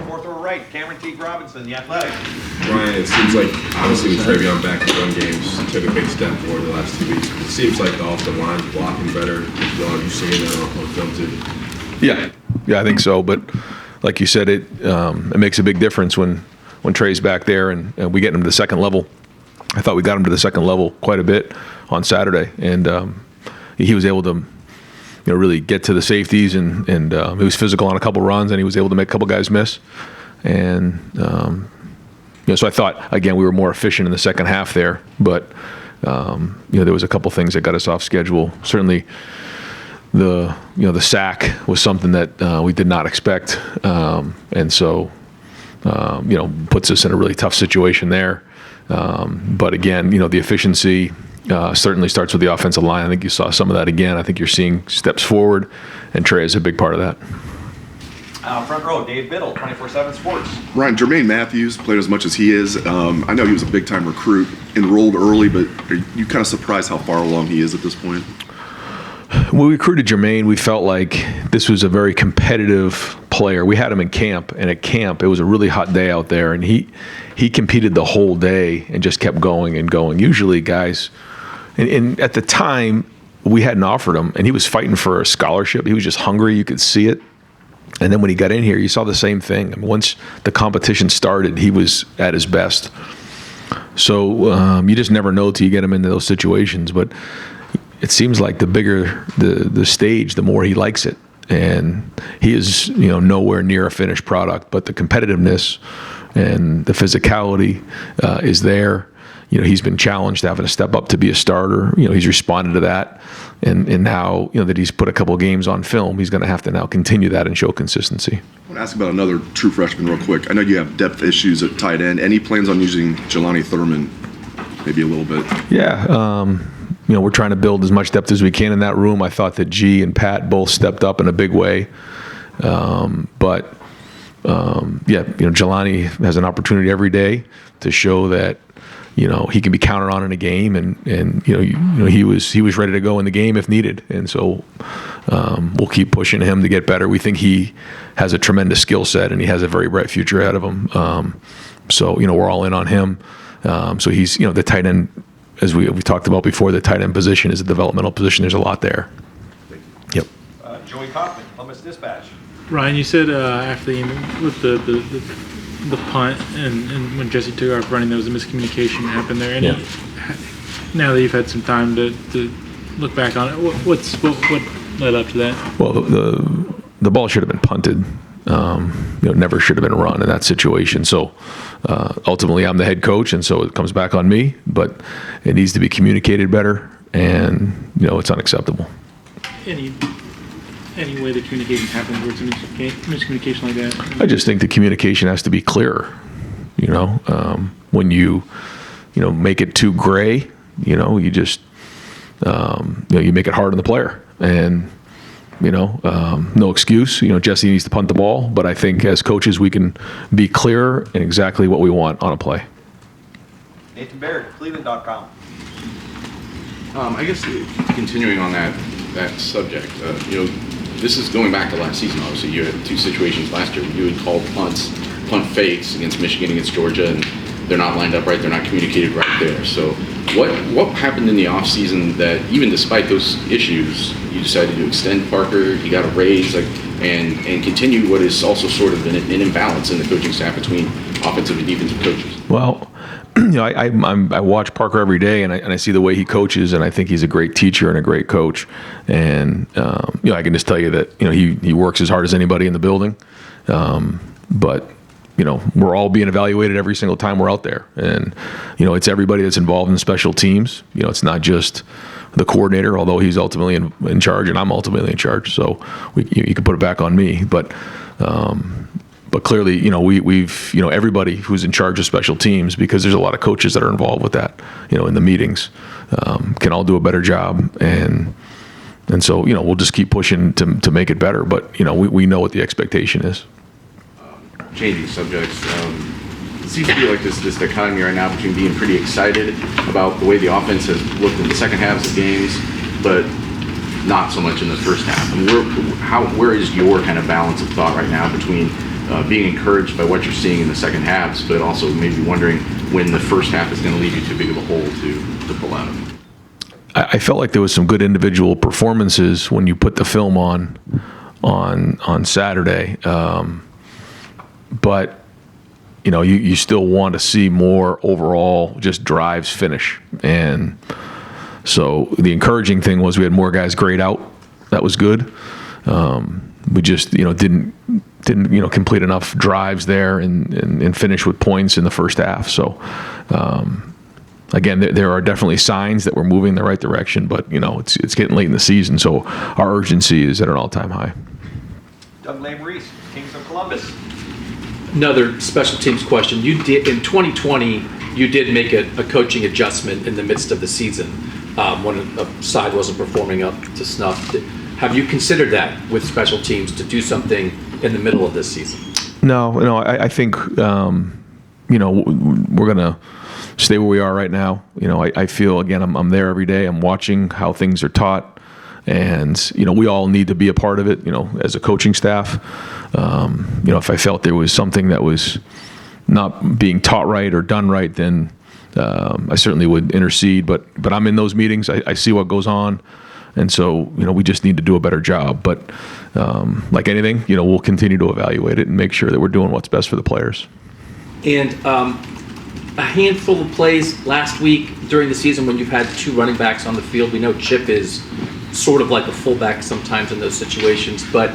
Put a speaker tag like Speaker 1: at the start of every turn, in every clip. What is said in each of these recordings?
Speaker 1: Fourth row right, Cameron T. Robinson, The Athletic.
Speaker 2: Ryan, it seems like, obviously, with Travion back in run games, took a big step forward the last 2 weeks. It seems like the offensive line's blocking better. Well, you've seen that on film, too.
Speaker 3: Yeah, I think so. But like you said, it makes a big difference when Trey's back there and we get him to the second level. I thought we got him to the second level quite a bit on Saturday, and he was able to really get to the safeties, and he was physical on a couple runs, and he was able to make a couple guys miss. And so I thought, again, we were more efficient in the second half there, but there was a couple things that got us off schedule. Certainly the sack was something that we did not expect, and so puts us in a really tough situation there. But again, the efficiency certainly starts with the offensive line. I think you saw some of that again. I think you're seeing steps forward, and Trey is a big part of that.
Speaker 1: Front row, Dave Biddle, 24/7 Sports.
Speaker 4: Ryan, Jermaine Matthews played as much as he is. I know he was a big-time recruit, enrolled early, but are you kind of surprised how far along he is at this point?
Speaker 3: When we recruited Jermaine, we felt like this was a very competitive player. We had him in camp, and at camp, it was a really hot day out there, and he competed the whole day and just kept going and going. Usually guys, and at the time, we hadn't offered him, and he was fighting for a scholarship. He was just hungry. You could see it. And then when he got in here, you saw the same thing. I mean, once the competition started, he was at his best. So you just never know till you get him into those situations. But it seems like the bigger the stage, the more he likes it. And he is, nowhere near a finished product. But the competitiveness and the physicality is there. He's been challenged having to step up to be a starter. He's responded to that. And now, that he's put a couple of games on film, he's going to have to now continue that and show consistency.
Speaker 4: I want to ask about another true freshman real quick. I know you have depth issues at tight end. Any plans on using Jelani Thurman maybe a little bit?
Speaker 3: Yeah. We're trying to build as much depth as we can in that room. I thought that G and Pat both stepped up in a big way. Jelani has an opportunity every day to show that he can be counted on in a game, and he was ready to go in the game if needed, and so we'll keep pushing him to get better. We think he has a tremendous skill set, and he has a very bright future ahead of him. So we're all in on him. So he's the tight end, as we talked about before. The tight end position is a developmental position. There's a lot there. Yep.
Speaker 1: Joey Kaufman, Columbus Dispatch.
Speaker 5: Ryan, you said after the game with the punt and when Jesse took off running, there was a miscommunication happened there. And now that you've had some time to look back on it, what led up to that?
Speaker 3: Well, the ball should have been punted. Never should have been run in that situation. So ultimately, I'm the head coach, and so it comes back on me. But it needs to be communicated better, and it's unacceptable.
Speaker 5: Any way the communication happens where it's a miscommunication like that?
Speaker 3: I just think the communication has to be clearer. When you make it too gray, you just you make it hard on the player, and no excuse. Jesse needs to punt the ball, but I think as coaches we can be clearer in exactly what we want on a play.
Speaker 1: Nathan Baird, Cleveland.com.
Speaker 6: I guess continuing on that subject, this is going back to last season. Obviously, you had two situations last year. You had called punt fakes against Michigan, against Georgia, and they're not lined up right. They're not communicated right there. So, what happened in the offseason that even despite those issues, you decided to extend Parker? You got a raise, and continue what is also sort of an imbalance in the coaching staff between offensive and defensive coaches.
Speaker 3: Well, I watch Parker every day, and I see the way he coaches, and I think he's a great teacher and a great coach. And I can just tell you that he works as hard as anybody in the building. But we're all being evaluated every single time we're out there, and it's everybody that's involved in special teams. It's not just the coordinator, although he's ultimately in charge, and I'm ultimately in charge. So you can put it back on me, but clearly, we've everybody who's in charge of special teams, because there's a lot of coaches that are involved with that, in the meetings, can all do a better job, and so we'll just keep pushing to make it better. But we know what the expectation is.
Speaker 6: Changing subjects, it seems to be like this dichotomy right now between being pretty excited about the way the offense has looked in the second halves of games, but not so much in the first half. And where is your kind of balance of thought right now between being encouraged by what you're seeing in the second halves, but also maybe wondering when the first half is going to leave you too big of a hole to pull out of.
Speaker 3: I felt like there was some good individual performances when you put the film on Saturday, but you still want to see more overall just drives finish. And so the encouraging thing was we had more guys grade out. That was good. We just didn't complete enough drives there and finish with points in the first half. So again, there are definitely signs that we're moving in the right direction, but it's getting late in the season, so our urgency is at an all-time high.
Speaker 1: Doug Lamreese, Kings of Columbus.
Speaker 7: Another special teams question. You did in 2020. You did make a coaching adjustment in the midst of the season when a side wasn't performing up to snuff. Have you considered that with special teams to do something in the middle of this season?
Speaker 3: No. I think we're gonna stay where we are right now. I feel again I'm there every day. I'm watching how things are taught, and we all need to be a part of it. As a coaching staff, if I felt there was something that was not being taught right or done right, then I certainly would intercede. But I'm in those meetings. I see what goes on, and so we just need to do a better job. But like anything, we'll continue to evaluate it and make sure that we're doing what's best for the players.
Speaker 7: And a handful of plays last week during the season when you've had two running backs on the field. We know Chip is sort of like a fullback sometimes in those situations, but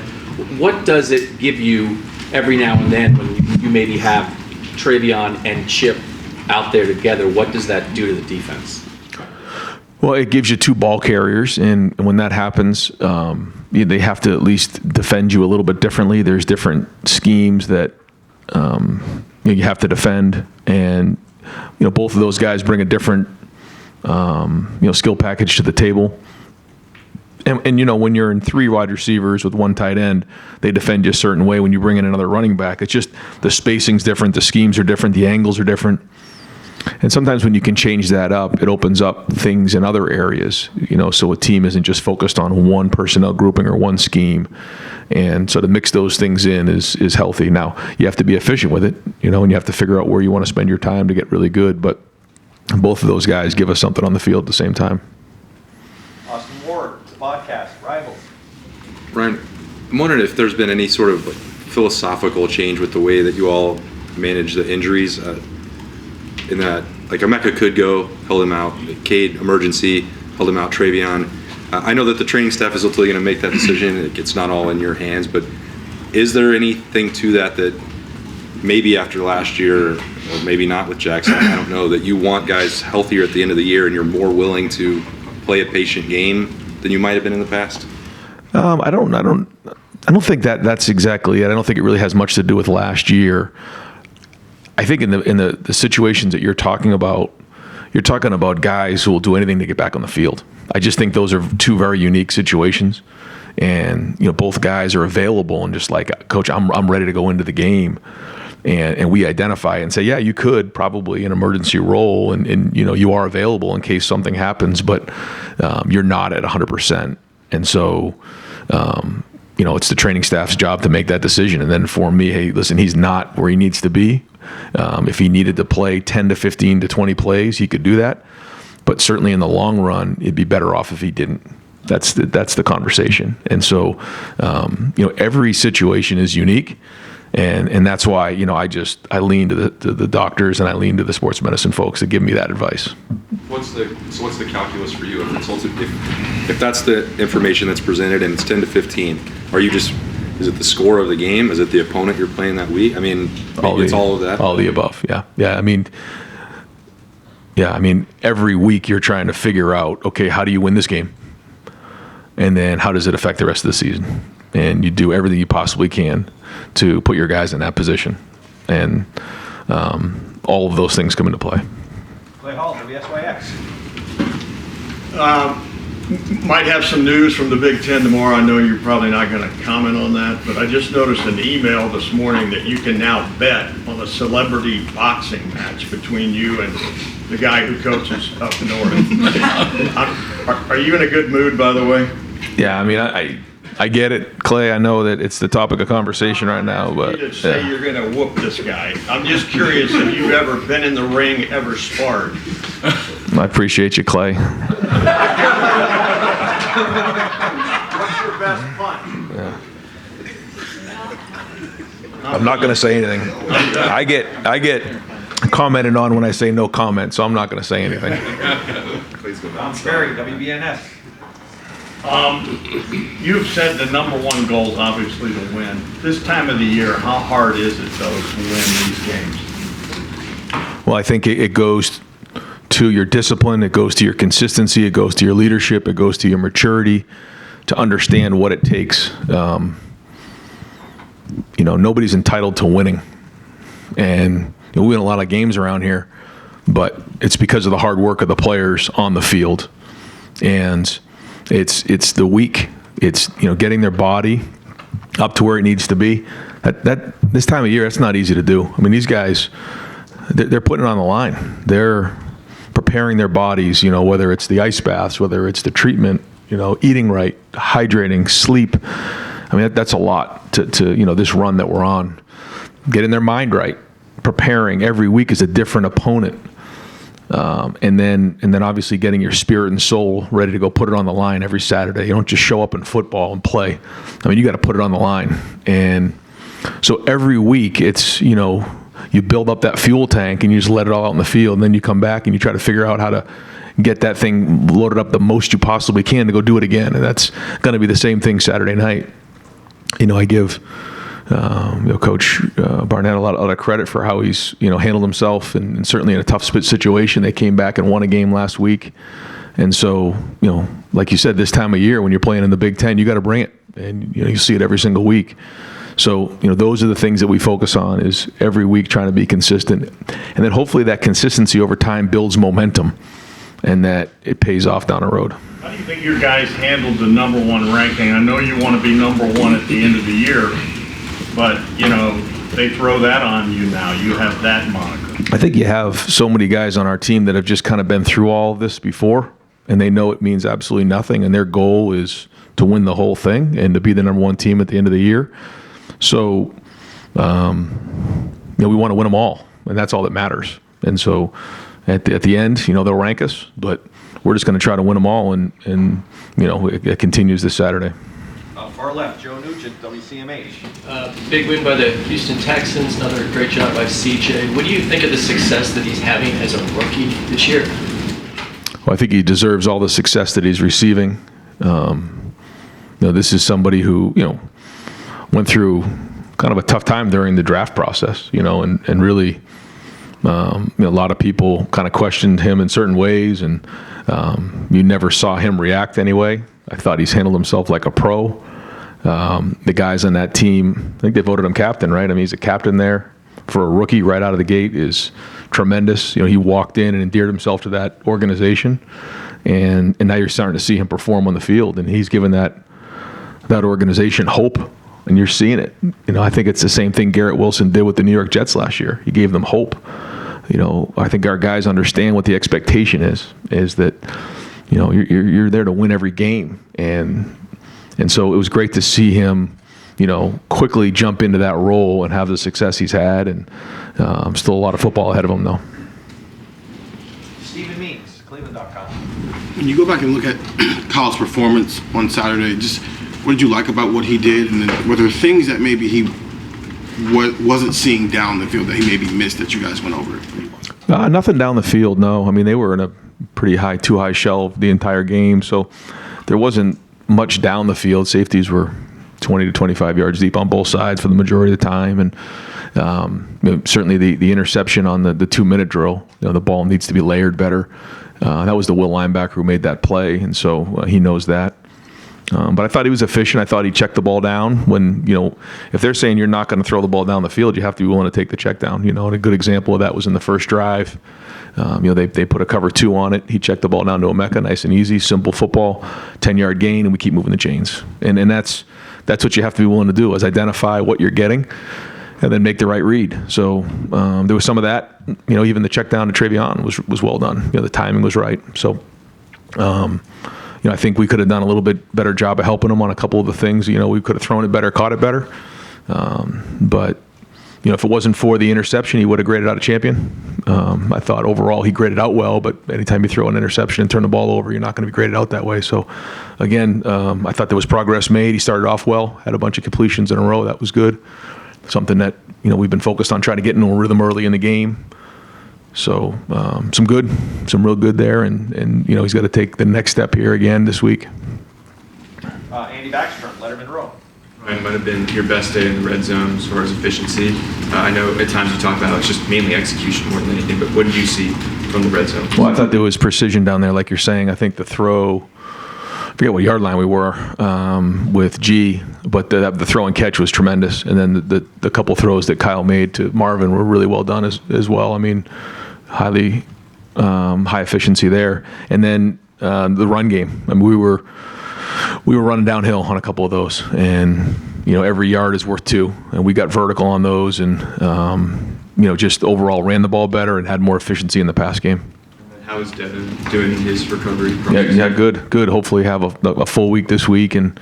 Speaker 7: what does it give you every now and then when you maybe have Travion and Chip out there together? What does that do to the defense?
Speaker 3: Well, it gives you two ball carriers, and when that happens, they have to at least defend you a little bit differently. There's different schemes that you have to defend, and both of those guys bring a different skill package to the table. And when you're in three wide receivers with one tight end, they defend you a certain way. When you bring in another running back, it's just the spacing's different, the schemes are different, the angles are different. And sometimes when you can change that up, it opens up things in other areas, so a team isn't just focused on one personnel grouping or one scheme. And so to mix those things in is healthy. Now, you have to be efficient with it, and you have to figure out where you want to spend your time to get really good. But both of those guys give us something on the field at the same time.
Speaker 1: Austin Ward, the podcast, Rivals.
Speaker 8: Ryan, I'm wondering if there's been any sort of philosophical change with the way that you all manage the injuries. In that, Emeka could go, held him out. Cade, emergency, held him out. Travion. I know that the training staff is ultimately going to make that decision. It's not all in your hands, but is there anything to that maybe after last year, or maybe not with Jackson, I don't know, that you want guys healthier at the end of the year and you're more willing to play a patient game than you might have been in the past?
Speaker 3: I don't think that's exactly it. I don't think it really has much to do with last year. I think in the situations that you're talking about guys who will do anything to get back on the field. I just think those are two very unique situations, and both guys are available and just like, Coach, I'm ready to go into the game, and we identify and say, yeah, you could probably an emergency role, and you are available in case something happens, but you're not at 100%, and so. It's the training staff's job to make that decision. And then for me, hey, listen, he's not where he needs to be. If he needed to play 10 to 15 to 20 plays, he could do that. But certainly in the long run, it'd be better off if he didn't. That's the conversation. And so, every situation is unique. And that's why, I lean to the doctors and I lean to the sports medicine folks that give me that advice.
Speaker 8: What's the calculus for you? If that's the information that's presented and it's 10 to 15, is it the score of the game? Is it the opponent you're playing that week? I mean, it's all of that.
Speaker 3: All the above. Yeah. I mean, every week you're trying to figure out, okay, how do you win this game? And then how does it affect the rest of the season? And you do everything you possibly can to put your guys in that position. And all of those things come into play.
Speaker 1: Clay Hall, WSYX.
Speaker 9: Might have some news from the Big Ten tomorrow. I know you're probably not going to comment on that, but I just noticed an email this morning that you can now bet on a celebrity boxing match between you and the guy who coaches up north. Are you in a good mood, by the way?
Speaker 3: Yeah, I mean, I get it, Clay. I know that it's the topic of conversation right now,
Speaker 9: You
Speaker 3: but
Speaker 9: didn't say
Speaker 3: yeah.
Speaker 9: you're going to whoop this guy. I'm just curious if you've ever been in the ring, ever sparred.
Speaker 3: I appreciate you, Clay.
Speaker 9: What's your best punt?
Speaker 3: I'm not going to say anything. I get commented on when I say no comment, so I'm not going to say anything.
Speaker 1: Tom Sperry, WBNS.
Speaker 9: You've said the number one goal is obviously to win. This time of the year, how hard is it, though, to win these games?
Speaker 3: Well, I think it goes to your discipline, it goes to your consistency, it goes to your leadership, it goes to your maturity to understand what it takes. Nobody's entitled to winning. And we win a lot of games around here, but it's because of the hard work of the players on the field. And it's the week. It's getting their body up to where it needs to be. That this time of year, that's not easy to do. I mean, these guys, they're putting it on the line. They're preparing their bodies. Whether it's the ice baths, whether it's the treatment, eating right, hydrating, sleep. I mean, that's a lot to this run that we're on. Getting their mind right, preparing every week is a different opponent. And then obviously getting your spirit and soul ready to go put it on the line every Saturday. You don't just show up in football and play. I mean, you got to put it on the line. And so every week it's, you build up that fuel tank and you just let it all out in the field. And then you come back and you try to figure out how to get that thing loaded up the most you possibly can to go do it again. And that's going to be the same thing Saturday night. I give Coach Barnett a lot of credit for how he's handled himself, and certainly in a tough situation. They came back and won a game last week, and so like you said, this time of year when you're playing in the Big Ten, you got to bring it, and you see it every single week. So those are the things that we focus on, is every week trying to be consistent, and then hopefully that consistency over time builds momentum, and that it pays off down the road.
Speaker 9: How do you think your guys handled the number one ranking? I know you want to be number one at the end of the year, but, they throw that on you now. You have that moniker.
Speaker 3: I think you have so many guys on our team that have just kind of been through all of this before, and they know it means absolutely nothing, and their goal is to win the whole thing and to be the number one team at the end of the year. So, we want to win them all, and that's all that matters. And so at the end, they'll rank us, but we're just going to try to win them all, and it continues this Saturday.
Speaker 1: Far left, Joe Nugent, WCMH.
Speaker 7: Big win by the Houston Texans. Another great job by CJ. What do you think of the success that he's having as a rookie this year?
Speaker 3: Well, I think he deserves all the success that he's receiving. This is somebody who went through kind of a tough time during the draft process. And really, a lot of people kind of questioned him in certain ways, and you never saw him react anyway. I thought he's handled himself like a pro. The guys on that team, I think they voted him captain, right? I mean, he's a captain there for a rookie right out of the gate is tremendous. He walked in and endeared himself to that organization, and now you're starting to see him perform on the field, and he's given that organization hope, and you're seeing it. I think it's the same thing Garrett Wilson did with the New York Jets last year. He gave them hope. I think our guys understand what the expectation is that you're there to win every game, and so it was great to see him, quickly jump into that role and have the success he's had, and still a lot of football ahead of him, though.
Speaker 1: Stephen Means, Cleveland.com.
Speaker 10: When you go back and look at Kyle's performance on Saturday, just what did you like about what he did, and then were there things that maybe he wasn't seeing down the field that he maybe missed that you guys went over?
Speaker 3: Nothing down the field, no. I mean, they were in a pretty too high shelf the entire game, so there wasn't much down the field. Safeties were 20 to 25 yards deep on both sides for the majority of the time, and certainly the interception on the 2-minute drill, the ball needs to be layered better. That was the Will linebacker who made that play, and so he knows that. But I thought he was efficient. I thought he checked the ball down when, if they're saying you're not going to throw the ball down the field, you have to be willing to take the check down. And a good example of that was in the first drive. They put a cover 2 on it. He checked the ball down to Emeka, nice and easy, simple football, 10-yard gain, and we keep moving the chains. And that's what you have to be willing to do, is identify what you're getting and then make the right read. So there was some of that. Even the check down to Travion was well done. The timing was right. So I think we could have done a little bit better job of helping him on a couple of the things. We could have thrown it better, caught it better. But if it wasn't for the interception, he would have graded out a champion. I thought overall he graded out well, but anytime you throw an interception and turn the ball over, you're not going to be graded out that way. So, again, I thought there was progress made. He started off well, had a bunch of completions in a row. That was good. Something that, we've been focused on trying to get into a rhythm early in the game. So, some real good there. And he's got to take the next step here again this week.
Speaker 1: Andy Backstrom, Letterman Row.
Speaker 11: Ryan, might have been your best day in the red zone as far as efficiency. I know at times you talk about it's just mainly execution more than anything, but what did you see from the red zone?
Speaker 3: Well, I thought there was precision down there, like you're saying. I think the throw, I forget what yard line we were with G, but the throw and catch was tremendous. And then the couple throws that Kyle made to Marvin were really well done as well. I mean, highly high efficiency there. And then the run game. I mean, we were running downhill on a couple of those, and every yard is worth 2, and we got vertical on those, and just overall ran the ball better and had more efficiency in the pass game.
Speaker 11: And how is Devin doing in his recovery?
Speaker 3: Yeah, good. Hopefully have a full week this week and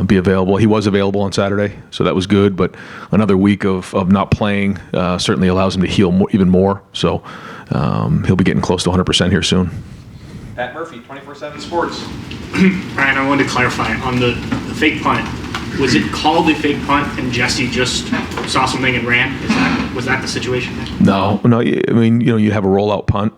Speaker 3: be available. He was available on Saturday, so that was good. But another week of not playing certainly allows him to heal even more. So he'll be getting close to 100% here soon.
Speaker 1: Pat Murphy, 24/7 Sports.
Speaker 12: Ryan, I wanted to clarify on the fake punt. Was it called a fake punt and Jesse just saw something and ran? Was that the situation?
Speaker 3: No. I mean, you have a rollout punt,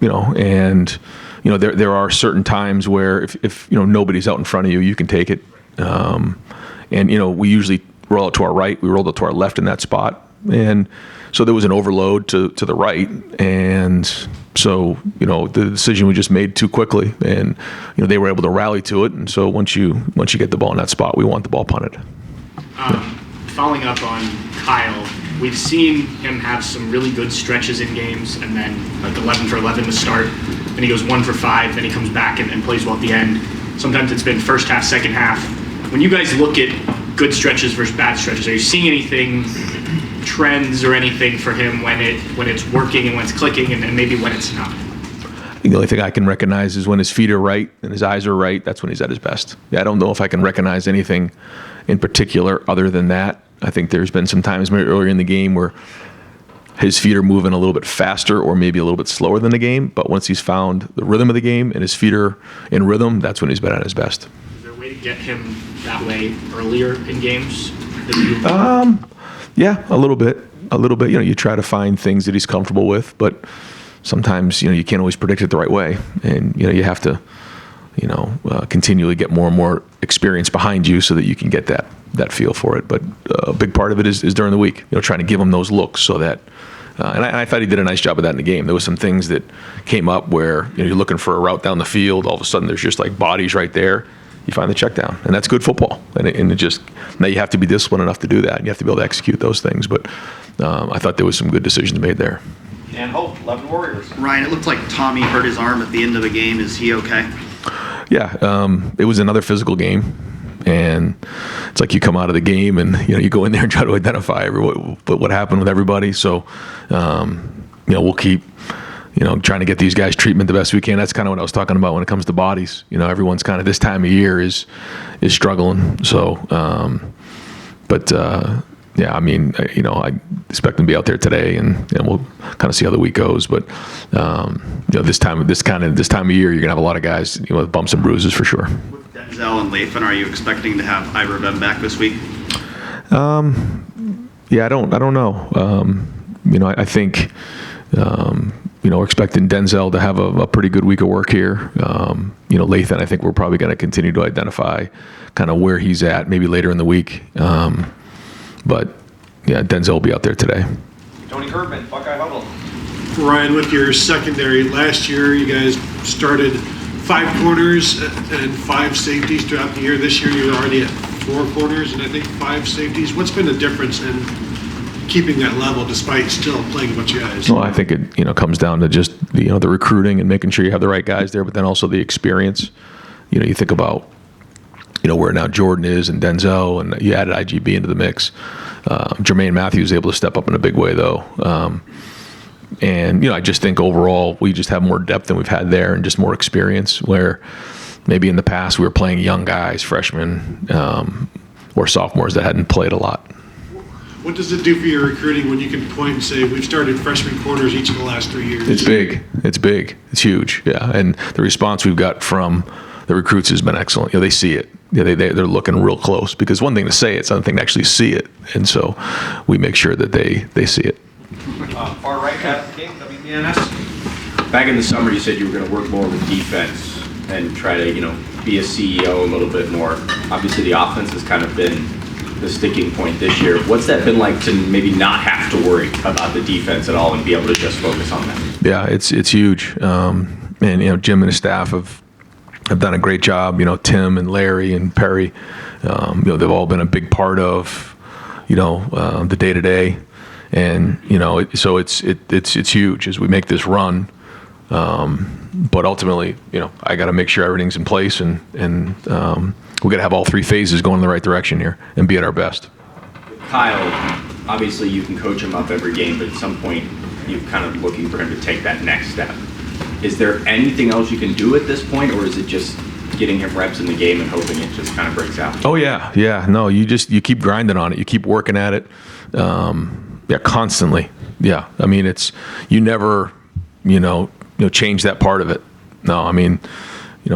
Speaker 3: and there are certain times where if nobody's out in front of you, you can take it. And we usually roll out to our right. We rolled out to our left in that spot, and so there was an overload to the right, and so the decision we just made too quickly, and they were able to rally to it. And so once you get the ball in that spot, we want the ball punted.
Speaker 12: Following up on Kyle, we've seen him have some really good stretches in games, and then like 11 for 11 to start, then he goes 1 for 5, then he comes back and plays well at the end. Sometimes it's been first half, second half. When you guys look at good stretches versus bad stretches, are you seeing anything, trends or anything for him when it's working and when it's clicking and maybe when it's not?
Speaker 3: I think the only thing I can recognize is when his feet are right and his eyes are right, that's when he's at his best. Yeah, I don't know if I can recognize anything in particular other than that. I think there's been some times maybe earlier in the game where his feet are moving a little bit faster or maybe a little bit slower than the game, but once he's found the rhythm of the game and his feet are in rhythm, that's when he's been at his best.
Speaker 12: Is there a way to get him that way earlier in games?
Speaker 3: Yeah, a little bit. You try to find things that he's comfortable with, but sometimes you can't always predict it the right way, and you have to continually get more and more experience behind you so that you can get that feel for it. But a big part of it is during the week, trying to give him those looks so that. And I thought he did a nice job of that in the game. There was some things that came up where you're looking for a route down the field. All of a sudden, there's just like bodies right there. You find the check down, and that's good football. And it just now you have to be disciplined enough to do that. You have to be able to execute those things. But I thought there was some good decisions made there.
Speaker 1: Dan Hope, 11 Warriors.
Speaker 13: Ryan, it looked like Tommy hurt his arm at the end of the game. Is he okay?
Speaker 3: Yeah, it was another physical game, and it's like you come out of the game and you go in there and try to identify what happened with everybody. So we'll keep trying to get these guys treatment the best we can. That's kind of what I was talking about when it comes to bodies. Everyone's kind of this time of year is struggling. So, yeah, I mean, I expect them to be out there today, and we'll kind of see how the week goes. But this time of year, you're gonna have a lot of guys with bumps and bruises for sure.
Speaker 13: With Denzel and Lathan, are you expecting to have either of them back this week?
Speaker 3: Yeah, I don't know. I think. We're expecting Denzel to have a pretty good week of work here. Lathan, I think we're probably going to continue to identify kind of where he's at, maybe later in the week. But yeah, Denzel will be out there today.
Speaker 1: Tony Kerkman, Buckeye Huddle.
Speaker 14: Ryan, with your secondary, last year you guys started 5 corners and 5 safeties throughout the year. This year you're already at 4 corners and I think 5 safeties. What's been the difference in keeping that level despite still playing a bunch of guys?
Speaker 3: Well, I think it comes down to just the recruiting and making sure you have the right guys there, but then also the experience. You think about where now Jordan is and Denzel, and you added IGB into the mix. Jermaine Matthews able to step up in a big way though. And I just think overall we just have more depth than we've had there and just more experience where maybe in the past we were playing young guys, freshmen, or sophomores that hadn't played a lot.
Speaker 14: What does it do for your recruiting when you can point and say, we've started freshman corners each of the last 3 years?
Speaker 3: It's big. It's big. It's huge. Yeah. And the response we've got from the recruits has been excellent. They see it. They're looking real close, because one thing to say it, it's another thing to actually see it. And so we make sure that they see it.
Speaker 1: Far right, Adam King, WBNS.
Speaker 15: Back in the summer, you said you were going to work more with defense and try to, be a CEO a little bit more. Obviously, the offense has kind of been the sticking point this year. What's that been like to maybe not have to worry about the defense at all and be able to just focus on that?
Speaker 3: Yeah, it's huge. And Jim and his staff have done a great job. Tim and Larry and Perry, they've all been a big part of the day to day. And so it's huge as we make this run. But ultimately, I got to make sure everything's in place, and we got to have all three phases going in the right direction here and be at our best.
Speaker 15: Kyle, obviously you can coach him up every game, but at some point you're kind of looking for him to take that next step. Is there anything else you can do at this point, or is it just getting him reps in the game and hoping it just kind of breaks out?
Speaker 3: Oh yeah. No, you keep grinding on it. You keep working at it. Constantly. Yeah. I mean, you never, change that part of it. No, I mean,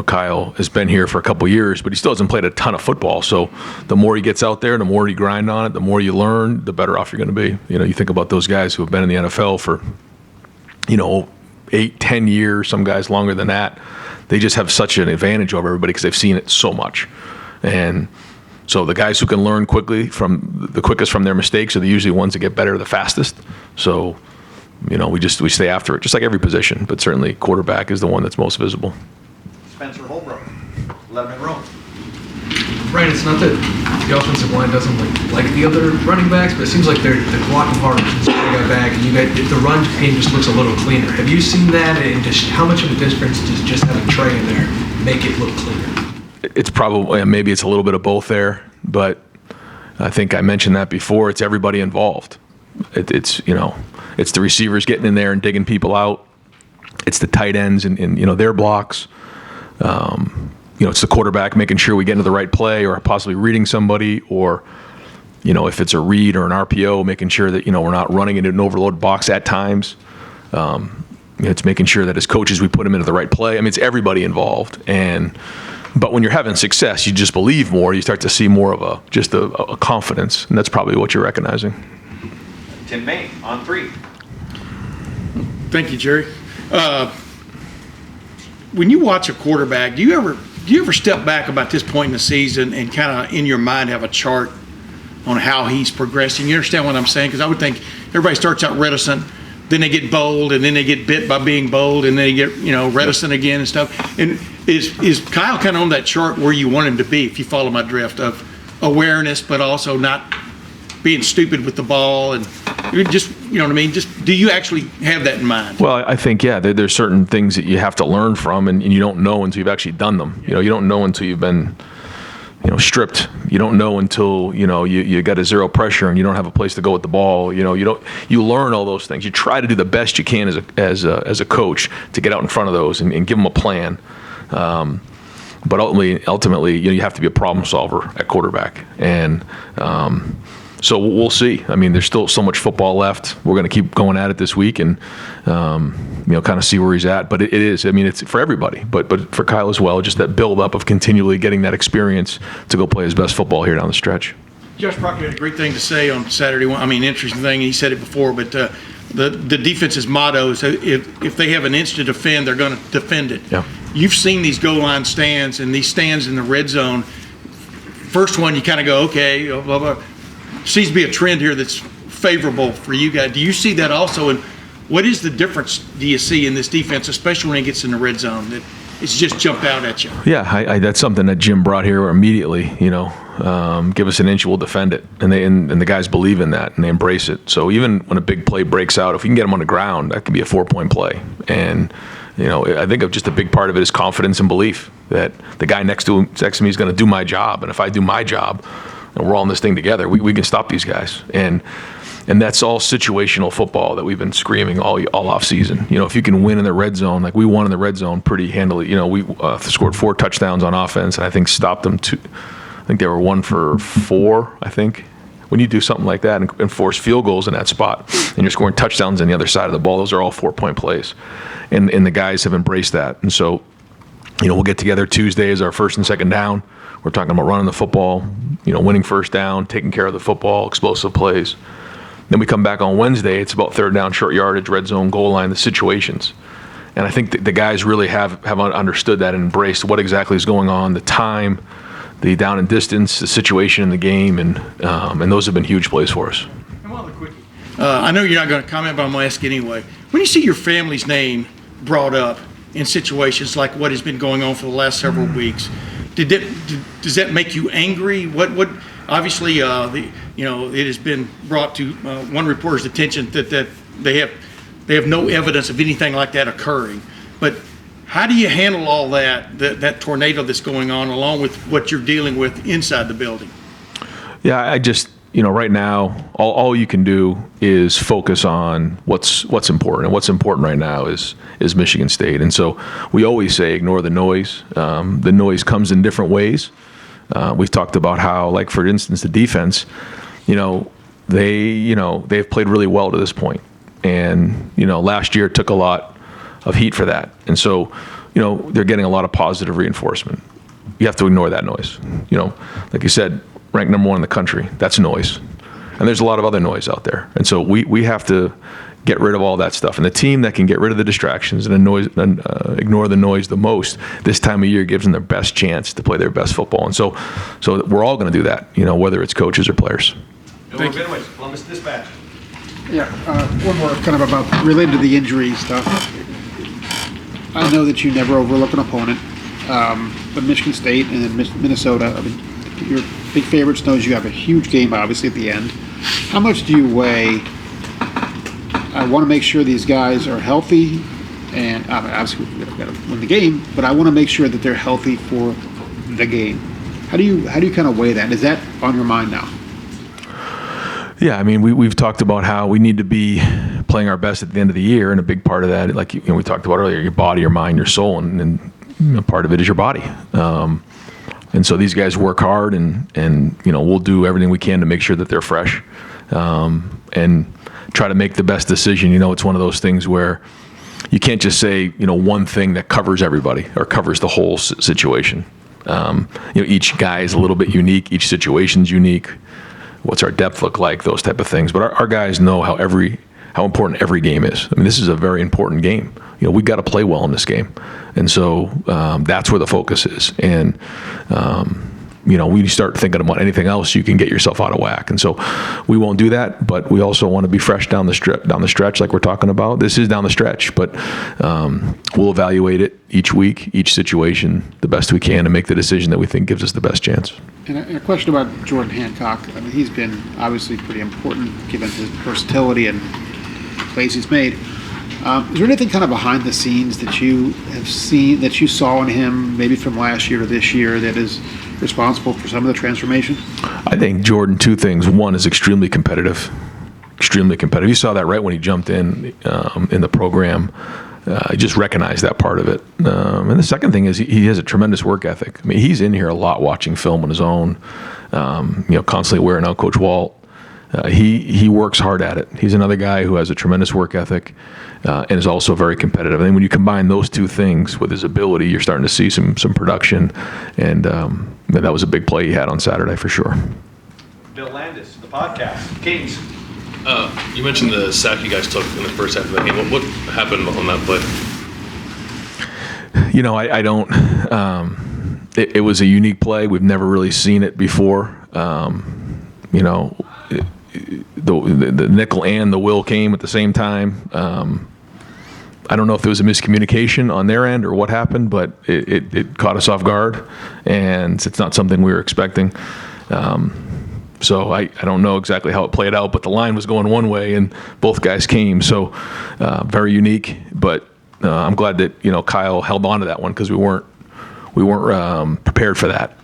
Speaker 3: Kyle has been here for a couple years, but he still hasn't played a ton of football. So the more he gets out there, the more you grind on it, the more you learn, the better off you're going to be. You think about those guys who have been in the NFL for, 8-10 years, some guys longer than that. They just have such an advantage over everybody because they've seen it so much. And so the guys who can learn quickest from their mistakes are usually ones that get better the fastest. So, we stay after it, just like every position, but certainly quarterback is the one that's most visible.
Speaker 1: Spencer Holbrook, 11 row.
Speaker 16: Right, it's not that the offensive line doesn't like the other running backs, but it seems like they're blocking harder since they got back, and the run game just looks a little cleaner. Have you seen that, and just how much of a difference does just having Trey in there make it look cleaner?
Speaker 3: It's probably, maybe it's a little bit of both there, but I think I mentioned that before. It's everybody involved. It's the receivers getting in there and digging people out. It's the tight ends and their blocks. It's the quarterback making sure we get into the right play, or possibly reading somebody, or if it's a read or an RPO, making sure that we're not running into an overloaded box at times. It's making sure that as coaches we put them into the right play. I mean, it's everybody involved. But when you're having success, you just believe more. You start to see more of a confidence, and that's probably what you're recognizing.
Speaker 1: Tim May on 3.
Speaker 17: Thank you, Jerry. When you watch a quarterback, do you ever step back about this point in the season and kind of in your mind have a chart on how he's progressing? You understand what I'm saying? Because I would think everybody starts out reticent, then they get bold, and then they get bit by being bold, and then they get reticent again and stuff. And is Kyle kind of on that chart where you want him to be, if you follow my drift, of awareness, but also not being stupid with the ball, and just what I mean? Just do you actually have that in mind?
Speaker 3: Well, I think there's certain things that you have to learn from, and you don't know until you've actually done them. You don't know until you've been stripped. You don't know until you got a zero pressure and you don't have a place to go with the ball. You learn all those things. You try to do the best you can as a coach to get out in front of those and give them a plan. But ultimately, you have to be a problem solver at quarterback, and so we'll see. I mean, there's still so much football left. We're going to keep going at it this week and, kind of see where he's at. But it is, I mean, it's for everybody, but for Kyle as well, just that build up of continually getting that experience to go play his best football here down the stretch.
Speaker 17: Josh Proctor had a great thing to say on Saturday. I mean, interesting thing. He said it before, but the defense's motto is if they have an inch to defend, they're going to defend it.
Speaker 3: Yeah.
Speaker 17: You've seen these goal line stands and these stands in the red zone. First one, you kind of go, okay, blah, blah. Seems to be a trend here that's favorable for you guys. Do you see that also? And what is the difference do you see in this defense, especially when it gets in the red zone, that it's just jumped out at you?
Speaker 3: Yeah, that's something that Jim brought here immediately. Give us an inch, we'll defend it, and the guys believe in that and they embrace it. So even when a big play breaks out, if we can get them on the ground, that can be a 4-point play. And I think just a big part of it is confidence and belief that the guy next to me is going to do my job, and if I do my job, and we're all in this thing together. We can stop these guys. And that's all situational football that we've been screaming all off season. You know, if you can win in the red zone, like we won in the red zone pretty handily. You know, we scored 4 touchdowns on offense, and I think stopped them I think they were 1 for 4, I think. When you do something like that and force field goals in that spot, and you're scoring touchdowns on the other side of the ball, those are all 4-point plays. And the guys have embraced that. And so, you know, we'll get together Tuesday as our first and second down. We're talking about running the football, you know, winning first down, taking care of the football, explosive plays. Then we come back on Wednesday. It's about third down, short yardage, red zone, goal line, the situations. And I think the guys really have understood that and embraced what exactly is going on, the time, the down and distance, the situation in the game, and those have been huge plays for us.
Speaker 17: I know you're not going to comment, but I'm going to ask anyway. When you see your family's name brought up in situations like what has been going on for the last several weeks, does that make you angry? What obviously, it has been brought to one reporter's attention that they have no evidence of anything like that occurring. But how do you handle all that tornado that's going on, along with what you're dealing with inside the building?
Speaker 3: Yeah, I just, right now, all you can do is focus on what's important. And what's important right now is Michigan State. And so we always say ignore the noise. The noise comes in different ways. We've talked about how, like, for instance, the defense, they've played really well to this point. And, last year took a lot of heat for that. And so, they're getting a lot of positive reinforcement. You have to ignore that noise. Like you said, ranked number 1 in the country, that's noise. And there's a lot of other noise out there. And so we have to get rid of all that stuff. And the team that can get rid of the distractions and ignore the noise the most this time of year gives them their best chance to play their best football. And so we're all going to do that, whether it's coaches or players.
Speaker 1: Bill Rabinowitz, Columbus Dispatch.
Speaker 18: Yeah, one more kind of about related to the injury stuff. I know that you never overlook an opponent, but Michigan State and then Minnesota, I mean, your big favorites, knows you have a huge game obviously at the end. How much do you weigh, I want to make sure these guys are healthy, and obviously we've got to win the game, but I want to make sure that they're healthy for the game. How do you kind of weigh that? Is that on your mind now?
Speaker 3: Yeah, I mean, we've talked about how we need to be playing our best at the end of the year, and a big part of that, like we talked about earlier, your body, your mind, your soul, and part of it is your body. And so these guys work hard, and we'll do everything we can to make sure that they're fresh, and try to make the best decision. It's one of those things where you can't just say one thing that covers everybody or covers the whole situation. Each guy is a little bit unique. Each situation's unique. What's our depth look like? Those type of things. But our guys know how important every game is. I mean, this is a very important game. We got to play well in this game, and so that's where the focus is. And when you start thinking about anything else, you can get yourself out of whack. And so we won't do that. But we also want to be fresh down the stretch, like we're talking about. This is down the stretch, but we'll evaluate it each week, each situation, the best we can, to make the decision that we think gives us the best chance.
Speaker 18: And a question about Jordan Hancock. I mean, he's been obviously pretty important given his versatility and plays he's made. Is there anything kind of behind the scenes that you have seen, that you saw in him, maybe from last year or this year, that is responsible for some of the transformation?
Speaker 3: I think Jordan, 2 things. One is extremely competitive. Extremely competitive. You saw that right when he jumped in the program. I just recognized that part of it. And the second thing is he has a tremendous work ethic. I mean, he's in here a lot watching film on his own, constantly wearing out Coach Walt. He works hard at it. He's another guy who has a tremendous work ethic and is also very competitive. And when you combine those 2 things with his ability, you're starting to see some production. And that was a big play he had on Saturday for sure.
Speaker 1: Bill Landis, the podcast. Kings.
Speaker 19: You mentioned the sack you guys took in the first half of the game. What happened on that play?
Speaker 3: I don't. It was a unique play. We've never really seen it before. The nickel and the will came at the same time. I don't know if there was a miscommunication on their end or what happened, but it caught us off guard, and it's not something we were expecting. So I don't know exactly how it played out, but the line was going one way and both guys came. So very unique, but I'm glad that Kyle held on to that one because we weren't prepared for that.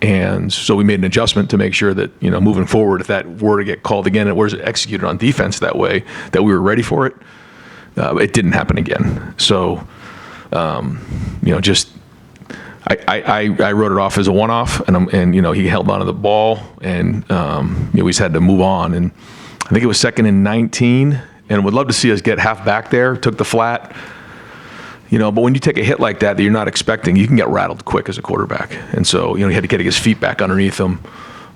Speaker 3: And so we made an adjustment to make sure that, you know, moving forward, if that were to get called again, it was executed on defense that way, that we were ready for it. It didn't happen again. So, you know, just I wrote it off as a one-off, and you know, he held on to the ball, and you know, we just had to move on. And I think it was 2nd and 19, and would love to see us get half back there, took the flat. You know, but when you take a hit like that you're not expecting, you can get rattled quick as a quarterback. And so, you know, he had to get his feet back underneath him.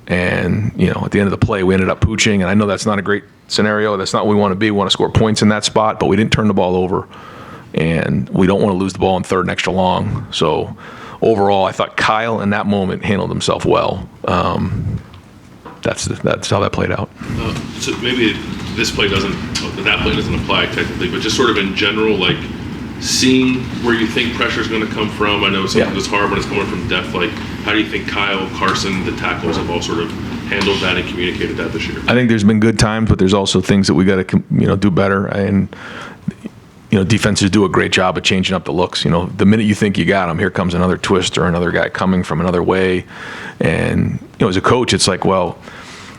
Speaker 3: And, you know, at the end of the play, we ended up pooching. And I know that's not a great scenario. That's not what we want to be. We want to score points in that spot, but we didn't turn the ball over. And we don't want to lose the ball in 3rd and extra long. So overall, I thought Kyle in that moment handled himself well. That's how that played out.
Speaker 19: So maybe that play doesn't apply technically, but just sort of in general, like, seeing where you think pressure is going to come from. I know sometimes it's hard when it's coming from depth. Like, how do you think Kyle, Carson, the tackles have all sort of handled that and communicated that this year?
Speaker 3: I think there's been good times, but there's also things that we got to, you know, do better. And, you know, defenses do a great job of changing up the looks. You know, the minute you think you got them, here comes another twist or another guy coming from another way. And, you know, as a coach, it's like, well,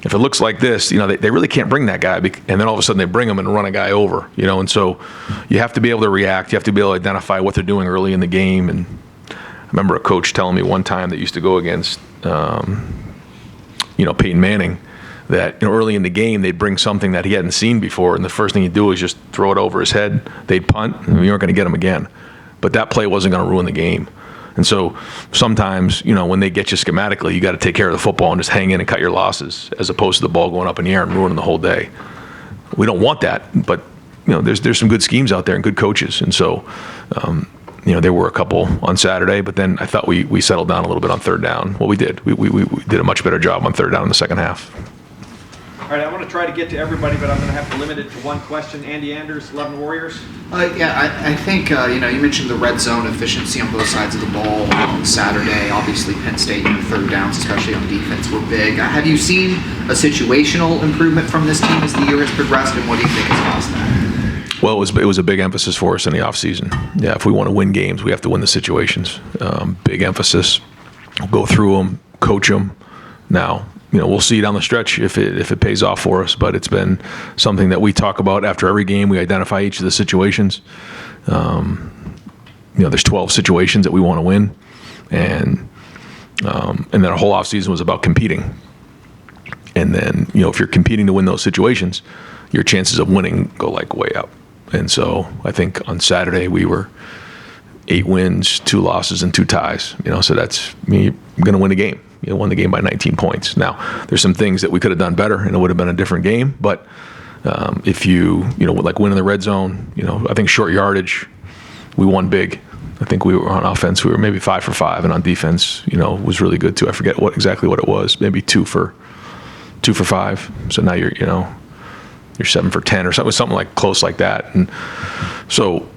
Speaker 3: if it looks like this, you know, they really can't bring that guy. And then all of a sudden they bring him and run a guy over, you know. And so you have to be able to react. You have to be able to identify what they're doing early in the game. And I remember a coach telling me one time that used to go against, you know, Peyton Manning, that, you know, early in the game they'd bring something that he hadn't seen before. And the first thing he'd do is just throw it over his head. They'd punt, and you weren't going to get him again. But that play wasn't going to ruin the game. And so sometimes, you know, when they get you schematically, you got to take care of the football and just hang in and cut your losses, as opposed to the ball going up in the air and ruining the whole day. We don't want that, but, you know, there's some good schemes out there and good coaches. And so, you know, there were a couple on Saturday, but then I thought we settled down a little bit on 3rd down. Well, we did. We did a much better job on 3rd down in the second half.
Speaker 1: All right, I want to try to get to everybody, but I'm going to have to limit it to one question. Andy Anders, 11 Warriors.
Speaker 20: I think, you know, you mentioned the red zone efficiency on both sides of the ball on Saturday. Obviously, Penn State and 3rd downs, especially on defense, were big. Have you seen a situational improvement from this team as the year has progressed, and what do you think has caused that?
Speaker 3: Well, it was a big emphasis for us in the offseason. Yeah, if we want to win games, we have to win the situations. Big emphasis. We'll go through them, coach them. Now, you know, we'll see down the stretch if it pays off for us, but it's been something that we talk about after every game. We identify each of the situations. You know, there's 12 situations that we want to win, and then our whole offseason was about competing. And then, you know, if you're competing to win those situations, your chances of winning go like way up. And so I think on Saturday we were 8 wins, 2 losses, and 2 ties. You know, so that's me going to win the game. You know, won the game by 19 points. Now, there's some things that we could have done better, and it would have been a different game. But if you know, like winning the red zone, you know, I think short yardage, we won big. I think we were on offense, we were maybe 5 for 5, and on defense, you know, was really good too. I forget exactly what it was, maybe 2 for 5. So now you're 7 for 10 or something like close like that. And so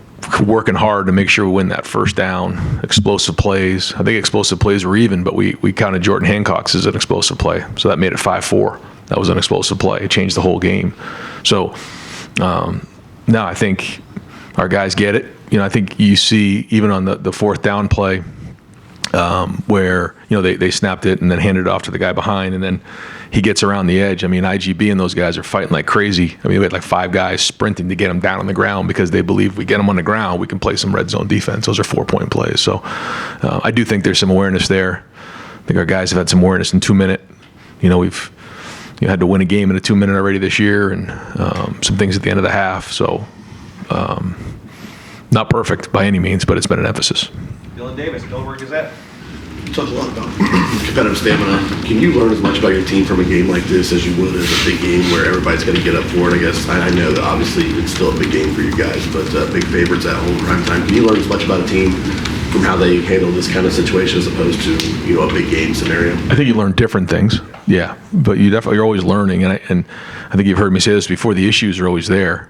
Speaker 3: working hard to make sure we win that 1st down, explosive plays. I think explosive plays were even, but we counted Jordan Hancock's as an explosive play. So that made it 5-4. That was an explosive play. It changed the whole game. So now I think our guys get it. You know, I think you see even on the 4th down play where, you know, they snapped it and then handed it off to the guy behind, and then he gets around the edge. I mean, IGB and those guys are fighting like crazy. I mean, we had like 5 guys sprinting to get him down on the ground because they believe if we get him on the ground, we can play some red zone defense. Those are 4-point plays. So I do think there's some awareness there. I think our guys have had some awareness in 2-minute. You know, we've had to win a game in a 2-minute already this year, and some things at the end of the half. So not perfect by any means, but it's been an emphasis.
Speaker 1: Dylan Davis, Delaware Gazette.
Speaker 21: Talk a lot about competitive stamina. Can you learn as much about your team from a game like this as you would as a big game where everybody's going to get up for it? I guess I know that obviously it's still a big game for you guys, but big favorites at home, prime time. Can you learn as much about a team from how they handle this kind of situation as opposed to, you know, a big game scenario?
Speaker 3: I think you learn different things. Yeah, but you're always learning, and I think you've heard me say this before. The issues are always there,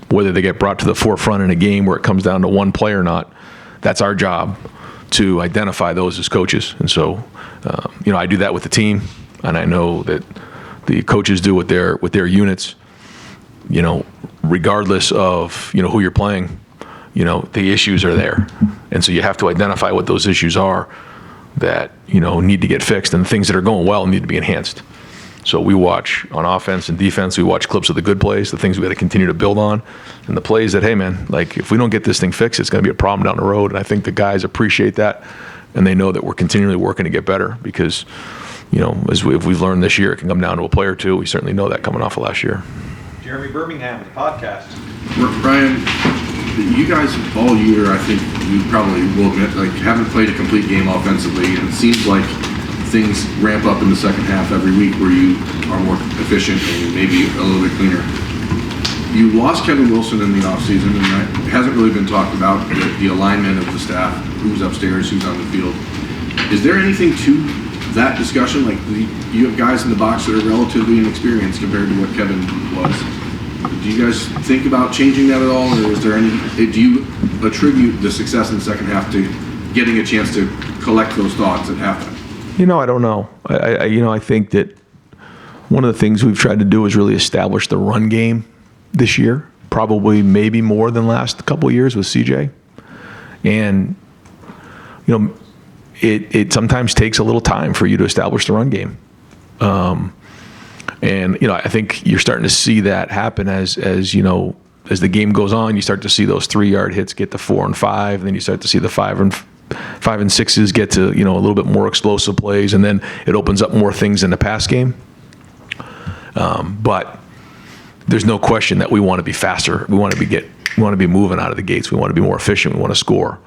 Speaker 3: whether they get brought to the forefront in a game where it comes down to one play or not. That's our job, to identify those as coaches. And so, you know, I do that with the team, and I know that the coaches do with their units, you know, regardless of, you know, who you're playing, you know, the issues are there. And so you have to identify what those issues are, that, need to get fixed, and the things that are going well need to be enhanced. So we watch on offense and defense, we watch clips of the good plays, the things we got to continue to build on, and the plays that, hey man, like if we don't get this thing fixed, it's going to be a problem down the road. And I think the guys appreciate that, and they know that we're continually working to get better because, if we've learned this year, it can come down to a play or two. We certainly know that coming off of last year.
Speaker 1: Jeremy Birmingham, the podcast.
Speaker 10: Brian, you guys all year, I think you probably will admit, haven't played a complete game offensively, and it seems like things ramp up in the second half every week where you are more efficient and maybe a little bit cleaner. You lost Kevin Wilson in the offseason, and it hasn't really been talked about, the alignment of the staff, who's upstairs, who's on the field. Is there anything to that discussion? You have guys in the box that are relatively inexperienced compared to what Kevin was. Do you guys think about changing that at all, or is there do you attribute the success in the second half to getting a chance to collect those thoughts at halftime?
Speaker 3: I don't know. I think that one of the things we've tried to do is really establish the run game this year, probably maybe more than last couple of years with CJ. And, it sometimes takes a little time for you to establish the run game. I think you're starting to see that happen as the game goes on. You start to see those 3-yard hits get to 4 and 5, and then you start to see the 5 and 6s get to, a little bit more explosive plays, and then it opens up more things in the pass game. But there's no question that we want to be faster. We want to be moving out of the gates. We want to be more efficient. We want to score.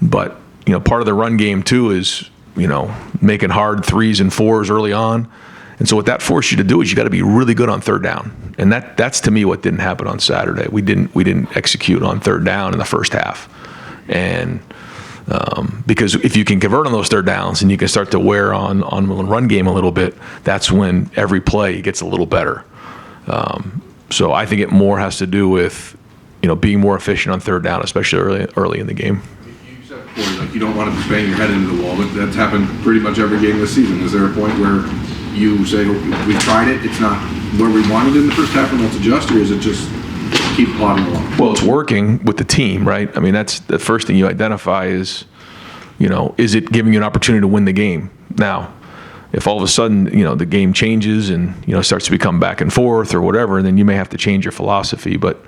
Speaker 3: But, part of the run game too is, making hard 3s and 4s early on. And so what that forces you to do is you got to be really good on third down. And that's to me what didn't happen on Saturday. We didn't execute on third down in the first half. And because if you can convert on those third downs and you can start to wear on the run game a little bit, that's when every play gets a little better. So I think it more has to do with, being more efficient on third down, especially early in the game.
Speaker 10: You said before, you don't want to be banging your head into the wall, but that's happened pretty much every game this season. Is there a point where you say, we've tried it, it's not where we wanted it in the first half, and let's adjust, or is it just keep plodding along?
Speaker 3: Well, it's working with the team, right? I mean, that's the first thing you identify is, is it giving you an opportunity to win the game? Now, if all of a sudden, the game changes and, starts to become back and forth or whatever, then you may have to change your philosophy. But,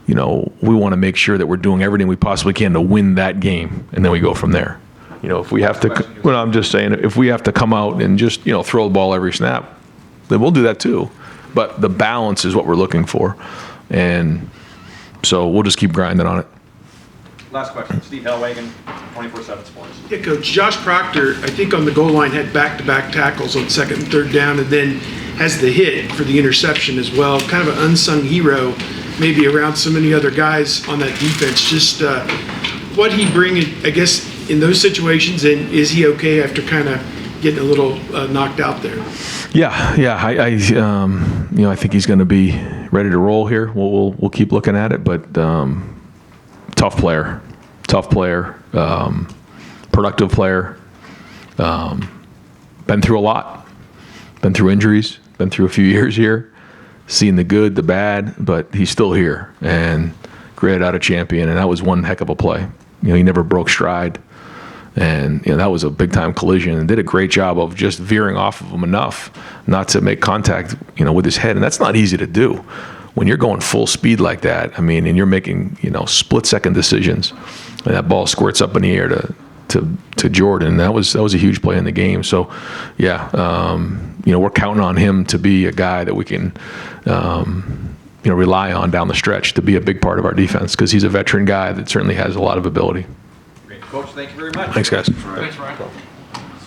Speaker 3: we want to make sure that we're doing everything we possibly can to win that game, and then we go from there. If we have to, I'm just saying, if we have to come out and just, throw the ball every snap, then we'll do that too. But the balance is what we're looking for. And so we'll just keep grinding on it.
Speaker 1: Last question, Steve Hellwagen, 24/7 Sports.
Speaker 14: Yeah, Coach, Josh Proctor, I think on the goal line had back-to-back tackles on second and third down, and then has the hit for the interception as well. Kind of an unsung hero, maybe around so many other guys on that defense. Just what he bring, I guess, in those situations, and is he okay after kind of getting a little knocked out there?
Speaker 3: Yeah. I think he's going to be ready to roll here. We'll keep looking at it, but tough player, productive player. Been through a lot, been through injuries, been through a few years here, seen the good, the bad, but he's still here and graded out a champion, and that was one heck of a play. He never broke stride. And that was a big-time collision, and did a great job of just veering off of him enough not to make contact, with his head. And that's not easy to do when you're going full speed like that. I mean, and you're making, split-second decisions, and that ball squirts up in the air to Jordan. That was a huge play in the game. So, we're counting on him to be a guy that we can, rely on down the stretch to be a big part of our defense, because he's a veteran guy that certainly has a lot of ability.
Speaker 1: Great. Coach, thank you very much.
Speaker 3: Thanks, guys.
Speaker 1: Thanks, Ryan.